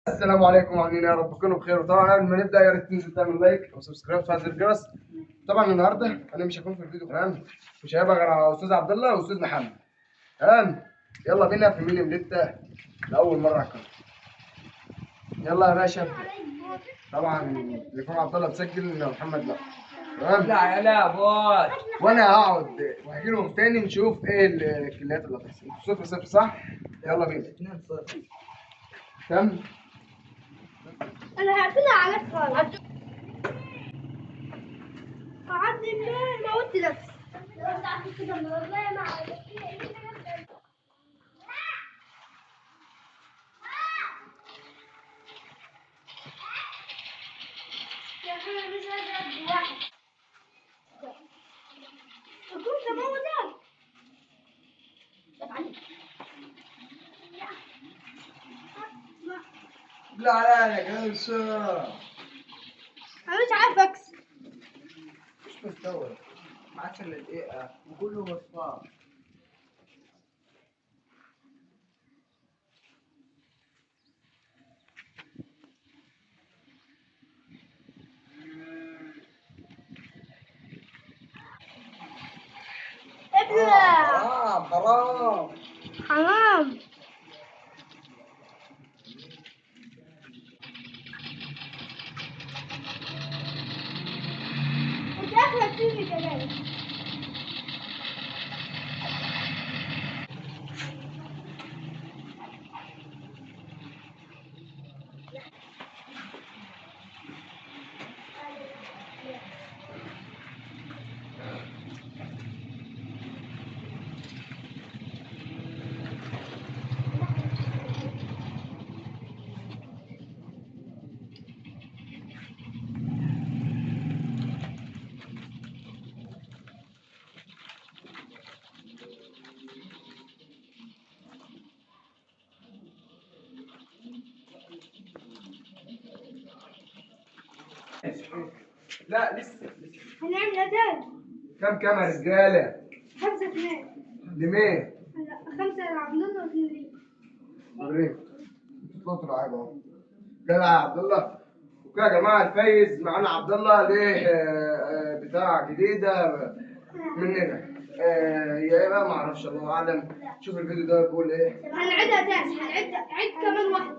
السلام عليكم، عاملين ايه؟ يا رب تكونوا بخير. وطبعا قبل ما نبدا يا ريت تنزل تعمل لايك او سبسكرايب وتفعل زر الجرس. طبعا النهارده انا مش هكون في الفيديو، تمام؟ مش هيبقى غير استاذ عبد الله واستاذ محمد، تمام؟ يلا بينا في مين مليتا لاول مره على القناه. يلا يا باشا ابدا. طبعا تليفون عبد الله مسجل ان محمد لا، تمام؟ لا لا بوي. وانا هقعد واحكي لهم تاني نشوف ايه الكليات اللي هتحصل. 0-0 صح؟ يلا بينا. 2-0. كم؟ انا هقفلها عليك خالص. قعدني منين موت نفسي. يا اخي مش هضرب واحد. كنت موتك. لا لا لا جلسة. انا مش عارف اكسب. مش مستوعب. ما عادش الا دقيقة وكله مصفار. ابلع. حرام حرام. حرام. انت اخلك فيني كمان. لا لسه. هنعمل اداء. كم يا رجاله؟ 5-2. لمين؟ 5 لعبد الله و2 ليه. وريك تطلع لعيبه اهو. جدع يا عبد الله. وكده يا جماعه الفايز معانا عبد الله ليه بتاع جديده مننا. هي ايه بقى؟ ما اعرفش، الله اعلم. شوف الفيديو ده بيقول ايه. هنعيدها تاني. عيد كمان واحد.